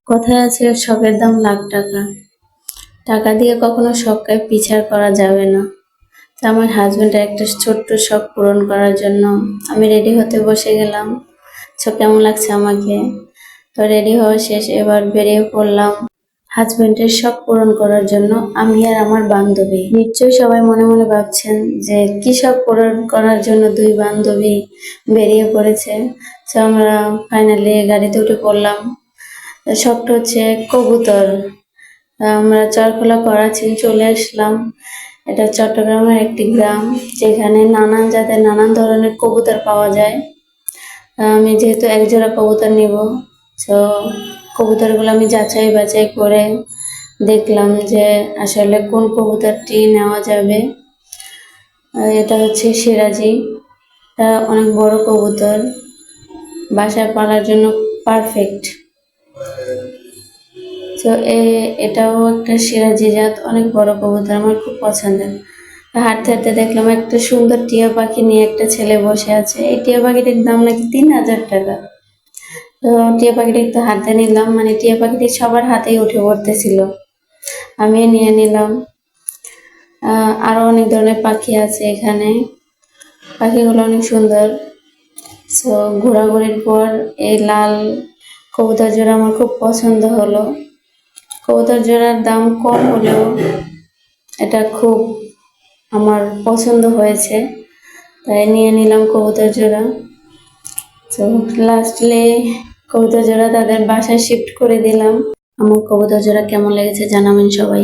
কথায় আছে শখের দাম লাখ টাকা। টাকা দিয়ে কখনো শখকে বিচার করা যাবে না। তো আমার হাজবেন্ডের একটা ছোট্ট শখ পূরণ করার জন্য আমি রেডি হতে বসে গেলাম। কেমন লাগছে আমাকে? তো রেডি হওয়া শেষ, এবার বেরিয়ে পড়লাম হাজবেন্ডের শখ পূরণ করার জন্য। আমি আর আমার বান্ধবী। নিশ্চয়ই সবাই মনে মনে ভাবছেন যে কি শখ পূরণ করার জন্য দুই বান্ধবী বেরিয়ে পড়েছে। তো আমরা ফাইনালি গাড়িতে উঠে পড়লাম। শখটা হচ্ছে কবুতর। আমরা চরখোলা করাচি চলে আসলাম। এটা চট্টগ্রামের একটি গ্রাম, যেখানে নানান জাতের নানান ধরনের কবুতর পাওয়া যায়। আমি যেহেতু এক জোড়া কবুতর নিব, তো কবুতরগুলো আমি যাচাই বাছাই করে দেখলাম যে আসলে কোন কবুতরটি নেওয়া যাবে। এটা হচ্ছে সিরাজি। এটা অনেক বড় কবুতর, বাসায় পালার জন্য পারফেক্ট। তো এটাও একটা সিরাজি জাত, অনেক বড় কবুতর, আমার খুব পছন্দের। হাঁটতে হাঁটতে দেখলাম একটা সুন্দর টিয়া পাখি নিয়ে একটা ছেলে বসে আছে। এই টিয়া পাখিটির দাম নাকি 3000 টাকা। তো টিয়া পাখিটি একটু হাতে নিলাম, মানে টিয়া পাখিটি সবার হাতেই উঠে পড়তেছিল, আমিও নিয়ে নিলাম। আরো অনেক ধরনের পাখি আছে এখানে, পাখিগুলো অনেক সুন্দর। সো ঘোরাঘুরির পর এই লাল কবুতর জোড়া আমার খুব পছন্দ হলো। কবুতর জোড়ার দাম কম হলেও এটা খুব আমার পছন্দ হয়েছে, তাই নিয়ে নিলাম কবুতর জোড়া। তো লাস্টলি কবুতর জোড়া তাদের বাসায় শিফট করে দিলাম। আমার কবুতর জোড়া কেমন লেগেছে জানাবেন সবাই।